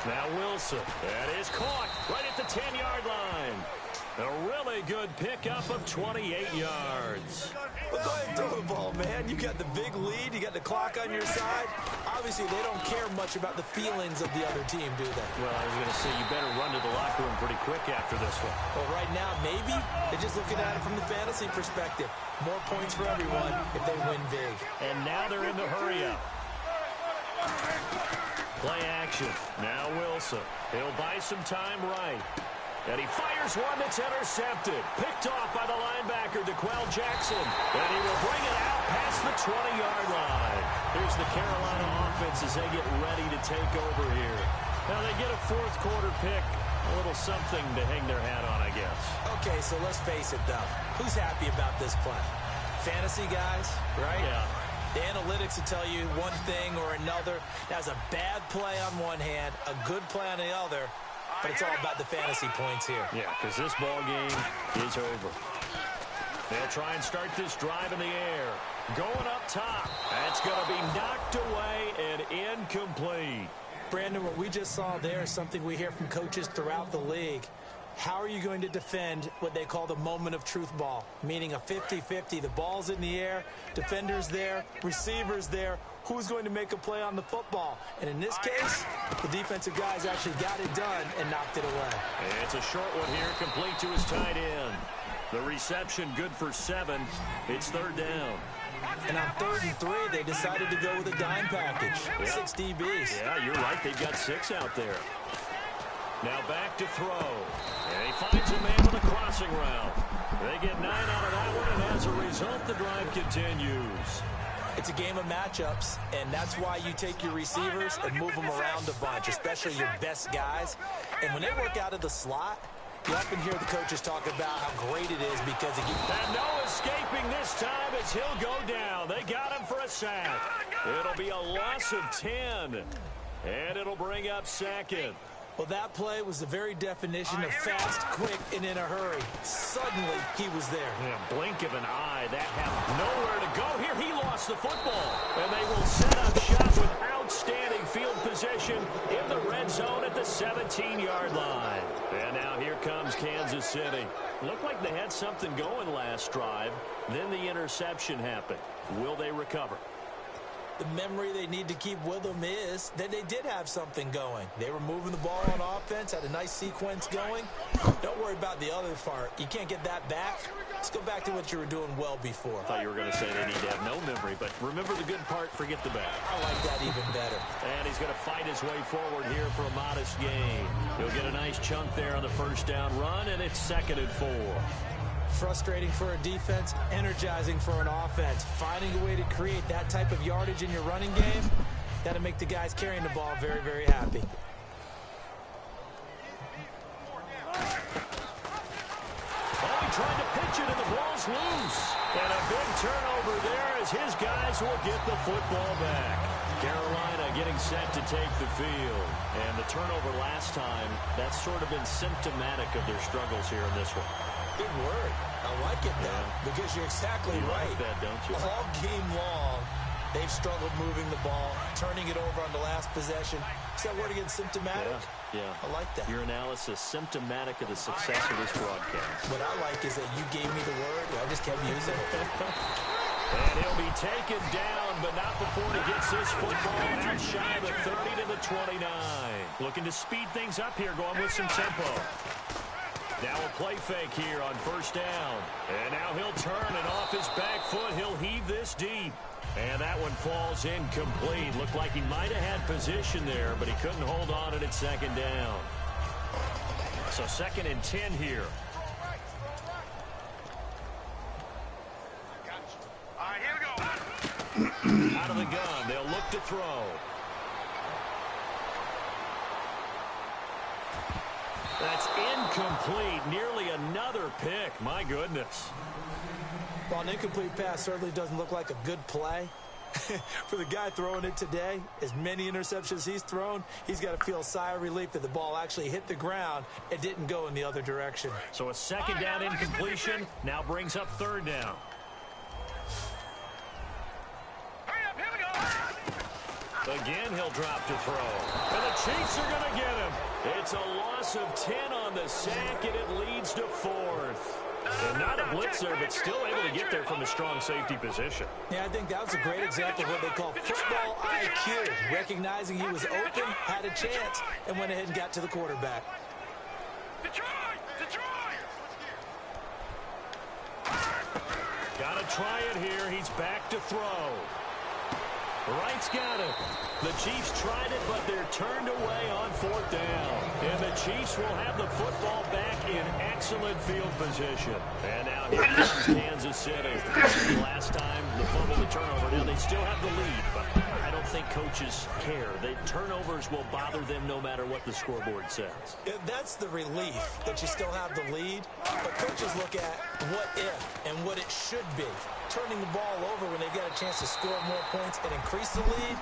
Now Wilson. That is caught right at the 10-yard line. A really good pickup of 28 yards. Well, go ahead and throw the ball, man. You got the big lead. You got the clock on your side. Obviously, they don't care much about the feelings of the other team, do they? Well, I was going to say, you better run to the locker room pretty quick after this one. Well, right now, maybe. They're just looking at it from the fantasy perspective. More points for everyone if they win big. And now they're in the hurry-up. Play action. Now Wilson. He'll buy some time right. And he fires one that's intercepted. Picked off by the linebacker, DeQuell Jackson. And he will bring it out past the 20-yard line. Here's the Carolina offense as they get ready to take over here. Now they get a fourth quarter pick. A little something to hang their hat on, I guess. Okay, so let's face it, though. Who's happy about this play? Fantasy guys, right? Yeah. The analytics will tell you one thing or another. That's a bad play on one hand, a good play on the other. But it's all about the fantasy points here. Yeah, because this ball game is over. They'll try and start this drive in the air. Going up top. That's going to be knocked away and incomplete. Brandon, what we just saw there is something we hear from coaches throughout the league. How are you going to defend what they call the moment of truth ball? Meaning a 50-50. The ball's in the air, defenders there, receivers there. Who's going to make a play on the football? And in this case, the defensive guys actually got it done and knocked it away. And it's a short one here, complete to his tight end. The reception good for 7. It's third down. And on 3rd and 3, they decided to go with a dime package. 6 DBs. Yeah, you're right. They've got 6 out there. Now back to throw. And he finds a man with a crossing route. They get 9 out of that one, and as a result, the drive continues. It's a game of matchups, and that's why you take your receivers and move them around a bunch, especially your best guys. And when they work out of the slot, you often hear the coaches talk about how great it is because it gets... And no escaping this time as he'll go down. They got him for a sack. It'll be a loss of 10, and it'll bring up second. Well, that play was the very definition of fast, quick, and in a hurry. Suddenly, he was there. Yeah, blink of an eye. That had nowhere to go. Here, he lost the football. And they will set up shop with outstanding field position in the red zone at the 17-yard line. And now here comes Kansas City. Looked like they had something going last drive. Then the interception happened. Will they recover? The memory they need to keep with them is that they did have something going. They were moving the ball on offense, had a nice sequence going. Don't worry about the other part. You can't get that back. Let's go back to what you were doing well before. I thought you were going to say they need to have no memory, but remember the good part, forget the bad. I like that even better. And he's going to fight his way forward here for a modest gain. He'll get a nice chunk there on the first down run, and it's 2nd and 4. Frustrating for a defense, energizing for an offense. Finding a way to create that type of yardage in your running game, that'll make the guys carrying the ball very, very happy. Oh, he tried to pitch it, and the ball's loose. And a big turnover there as his guys will get the football back. Carolina getting set to take the field. And the turnover last time, that's sort of been symptomatic of their struggles here in this one. Good word. I like it, though, because you're exactly right. Like that, don't you? All game long, they've struggled moving the ball, turning it over on the last possession. Is that word again, symptomatic? Yeah. I like that. Your analysis, symptomatic of the success of this broadcast. What I like is that you gave me the word, I just kept using it. And he'll be taken down, but not before he gets this football out shy of the 30 to the 29. Looking to speed things up here, going with some tempo. Now a play fake here on first down. And now he'll turn, and off his back foot, he'll heave this deep. And that one falls incomplete. Looked like he might have had position there, but he couldn't hold on at its 2nd down. So 2nd and 10 here. All right, here we go. Out of the gun, they'll look to throw. That's incomplete. Nearly another pick. My goodness. While an incomplete pass certainly doesn't look like a good play, for the guy throwing it today, as many interceptions he's thrown, he's got to feel a sigh of relief that the ball actually hit the ground and didn't go in the other direction. So a second down incompletion now brings up third down. Again, he'll drop to throw. And the Chiefs are going to get him. It's a loss of 10 on the sack, and it leads to fourth. And not a blitzer, but still able to get there from a strong safety position. Yeah, I think that was a great example of what they call football IQ. Recognizing he was open, had a chance, and went ahead and got to the quarterback. Got to try it here. He's back to throw. Wright's got it. The Chiefs tried it, but they're turned away on fourth down. And the Chiefs will have the football back in excellent field position. And now here comes Kansas City. Last time, the fumble, the turnover. Now they still have the lead, but I don't think coaches care. The turnovers will bother them no matter what the scoreboard says. That's the relief that you still have the lead. But coaches look at what if and what it should be. Turning the ball over when they get a chance to score more points and increase the lead,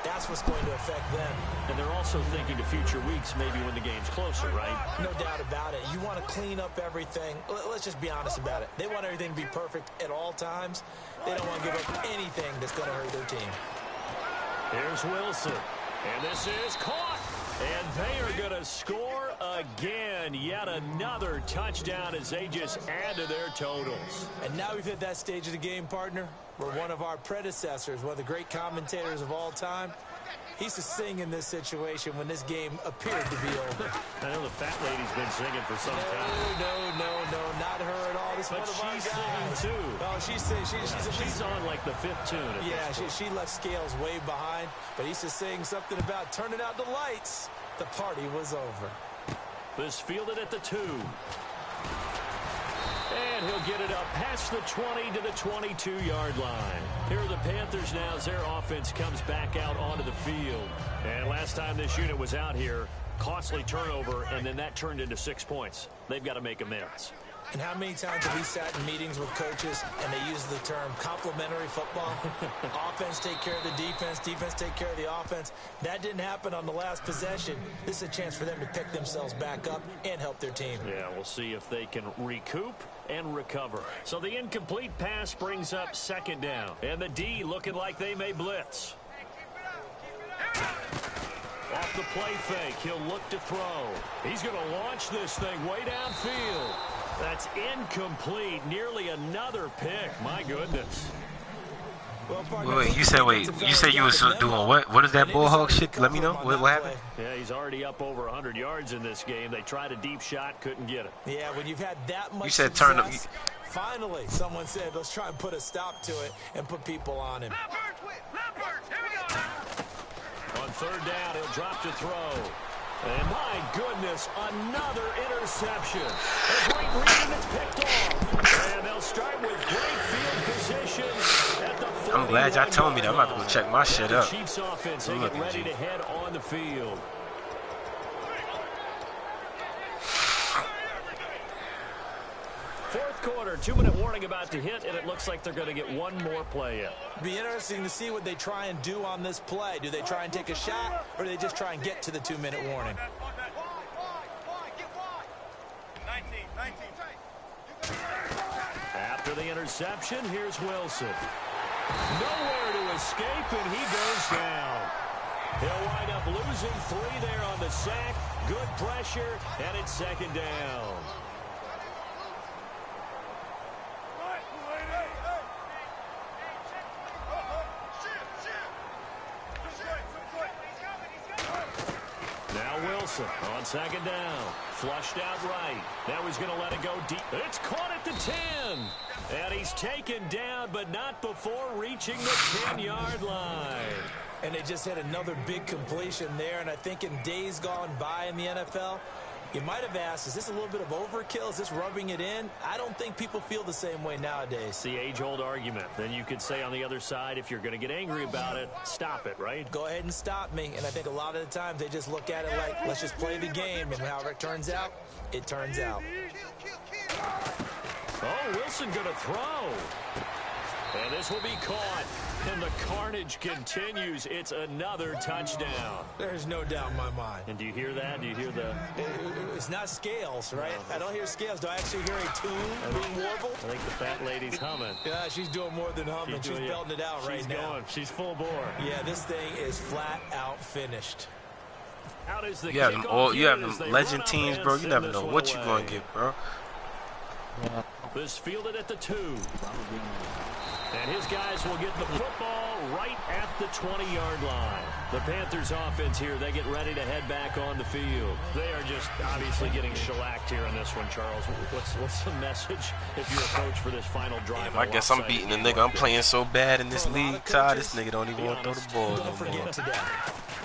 that's what's going to affect them. And they're also thinking to future weeks, maybe when the game's closer, right? No doubt about it. You want to clean up everything. Let's just be honest about it. They want everything to be perfect at all times. They don't want to give up anything that's going to hurt their team. Here's Wilson. And this is caught. And they are going to score again. Yet another touchdown as they just add to their totals. And now we've hit that stage of the game, partner, where one of our predecessors, one of the great commentators of all time, he used to sing in this situation when this game appeared to be over. I know the fat lady's been singing for some time. No, not her at all. This but she's singing too. Oh, she's on like the fifth tune. Yeah, she left Scales way behind, but he used to sing something about turning out the lights. The party was over. This fielded at the 2. And he'll get it up past the 20 to the 22-yard line. Here are the Panthers now as their offense comes back out onto the field. And last time this unit was out here, costly turnover, and then that turned into 6 points. They've got to make amends. And how many times have we sat in meetings with coaches and they use the term complementary football? Offense take care of the defense, defense take care of the offense. That didn't happen on the last possession. This is a chance for them to pick themselves back up and help their team. Yeah, we'll see if they can recoup and recover. So the incomplete pass brings up second down. And the D looking like they may blitz. Off the play fake, he'll look to throw. He's going to launch this thing way downfield. That's incomplete. Nearly another pick. My goodness. Wait, you said you was doing what? What is that bullhog shit? Let me know. What happened? Yeah, he's already up over 100 yards in this game. They tried a deep shot, couldn't get it. Yeah, when you've had that much You said success, turn up. Finally, someone said, let's try and put a stop to it and put people on him. On third down, he'll drop to throw. And my goodness, another interception. A great read, and it's picked off. And they'll start with great field position at the I'm glad y'all told me that. I'm about to go check my shit up. The Chiefs offense, they get ready to head on the field. Fourth quarter, 2-minute warning about to hit, and it looks like they're going to get one more play in. Be interesting to see what they try and do on this play. Do they try and take a shot, or do they just try and get to the 2-minute warning? After the interception, here's Wilson. Nowhere to escape, and he goes down. He'll wind up losing 3 there on the sack. Good pressure, and it's second down. Wilson on second down. Flushed out right. Now he's going to let it go deep. It's caught at the 10. And he's taken down, but not before reaching the 10-yard line. And they just had another big completion there. And I think in days gone by in the NFL, you might have asked, is this a little bit of overkill? Is this rubbing it in? I don't think people feel the same way nowadays. It's the age-old argument. Then you could say on the other side, if you're going to get angry about it, stop it, right? Go ahead and stop me. And I think a lot of the times they just look at it like, let's just play the game. And however it turns out, it turns out. Oh, Wilson going to throw. And this will be caught. And the carnage continues. It's another touchdown. There's no doubt in my mind. And do you hear that? Do you hear the... It's not scales, right? I don't hear scales. Do I actually hear a tune being warbled? I think the fat lady's humming. Yeah, she's doing more than humming. She's belting it out right now. She's going. She's full bore. Yeah, this thing is flat out finished. Out is the you have them legend teams, bro. You never know what you're going to get, bro. This fielded at the 2. And his guys will get the football right at the 20-yard line. The Panthers offense here, they get ready to head back on the field. They are just obviously getting shellacked here in this one, Charles. What's the message if you're a coach for this final drive? I guess I'm beating the nigga. I'm playing so bad in this league, Todd. This nigga don't even want to throw the ball no more.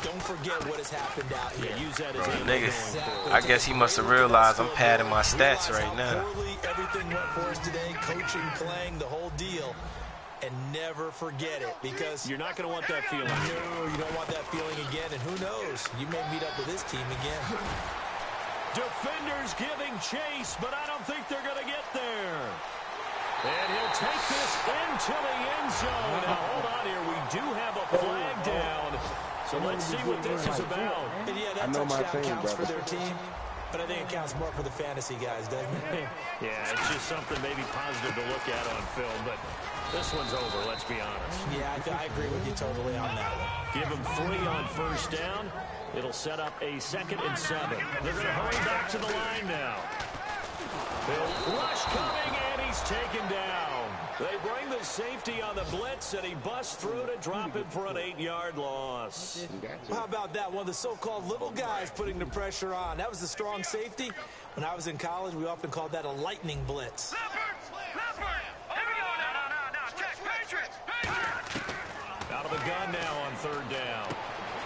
Don't forget what has happened out here. Use that as nigga, I guess he must have realized I'm padding my stats right now. Everything went for us today, coaching, playing, the whole deal. And never forget it, because you're not going to want that feeling. No, you don't want that feeling again. And who knows? You may meet up with this team again. Defenders giving chase, but I don't think they're going to get there. And he'll take this into the end zone. Now, hold on here. We do have a flag down. So let's see what this is about. And yeah, that touchdown counts for their team. But I think it counts more for the fantasy guys, doesn't it? Yeah, it's just something maybe positive to look at on film. But this one's over, let's be honest. Yeah, I agree with you totally on that one. Give him 3 on first down. It'll set up a 2nd and 7. They're going to hurry back to the line now. They'll rush coming, and he's taken down. They bring the safety on the blitz, and he busts through to drop it for an 8-yard loss. How about that? One of the so-called little guys putting the pressure on. That was the strong safety. When I was in college, we often called that a lightning blitz. Out of the gun now on 3rd down.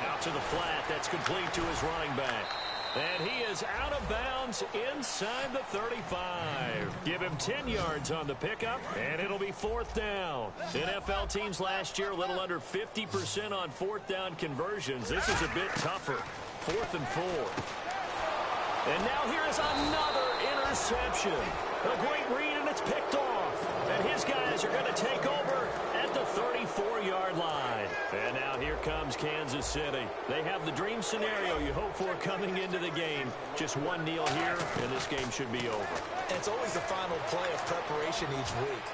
Out to the flat. That's complete to his running back. And he is out of bounds inside the 35. Give him 10 yards on the pickup, and it'll be 4th down. NFL teams last year a little under 50% on 4th down conversions. This is a bit tougher. 4th and 4. And now here is another interception. A great read, and it's picked off. And his guys are going to take over at the 34-yard line. And now here comes Kansas City. They have the dream scenario you hope for coming into the game. Just one kneel here, and this game should be over. And it's always the final play of preparation each week.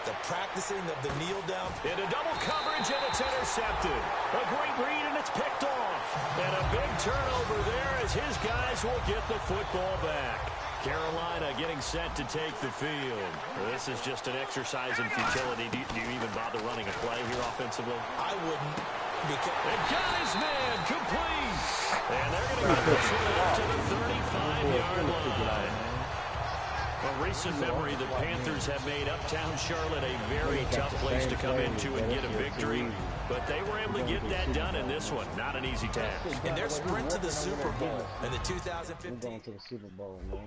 The practicing of the kneel down. Into double coverage, and it's intercepted. A great read, and it's picked off. And a big turnover there as his guys will get the football back. Carolina getting set to take the field. This is just an exercise in futility. Do you even bother running a play here offensively? I wouldn't. And got his man complete. And they're going to push it up to the 35-yard line. A recent memory, the Panthers have made uptown Charlotte a very tough place to come into and get a victory. But they were able to get that done in this one. Not an easy task. And their sprint to the Super Bowl in the 2015. I'm going to the Super Bowl, man.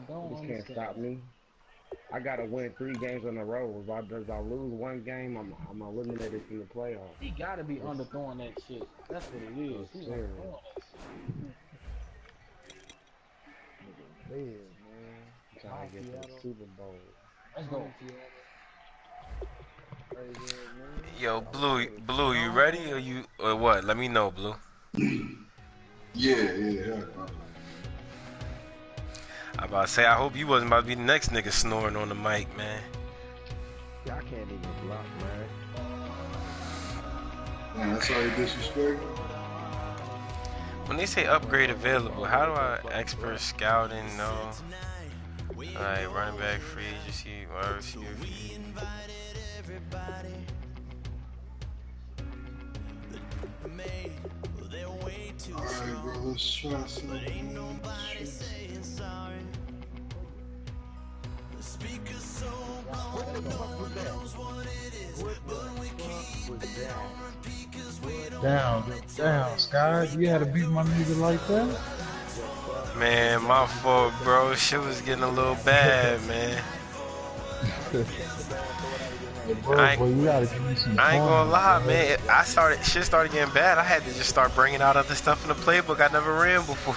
You just can't stop me. I got to win 3 games in a row. If I lose one game, I'm eliminated from the playoffs. He got to be underthrowing that shit. That's what it is. He's underthrowing that shit. Man. Trying to get to the Super Bowl. Let's go. Yo, Blue, you ready or what? Let me know, Blue. Yeah. I about to say, I hope you wasn't about to be the next nigga snoring on the mic, man. Yeah, I can't even block, man. That's all you disrespect. When they say upgrade available, how do I expert scouting know? Alright, running back, free agency, wide receiver. Alright, bro, let's try something. Down, Sky. You had to beat my nigga like that? Man, my fault, bro. Shit was getting a little bad, man. Bro, I ain't gonna lie, man. Shit started getting bad. I had to just start bringing out other stuff in the playbook I never ran before.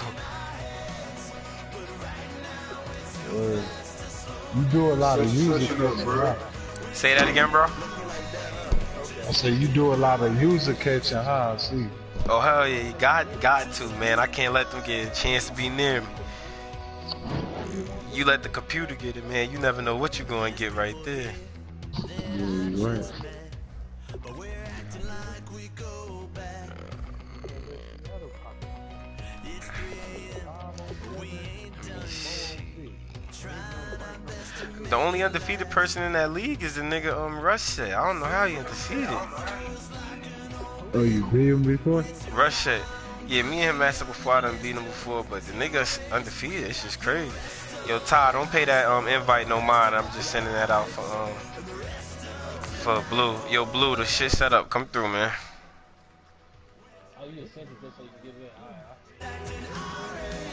You do a lot of user Touch it up, catching, bro. huh? Say that again, bro. I say you do a lot of user catching, huh? I see. Oh hell yeah, you got to, man. I can't let them get a chance to be near me. You let the computer get it, man. You never know what you're going to get right there. Yeah, right. The only undefeated person in that league is the nigga Rush said. I don't know how he undefeated. Oh, you beat him before? Rush said, yeah, me and him matched up before. I done beat him before, but the nigga's undefeated. It's just crazy. Yo, Todd, don't pay that invite no mind. I'm just sending that out for Blue. Yo, Blue, the shit set up. Come through, man. Oh, you just sent it just so you can get it. Alright.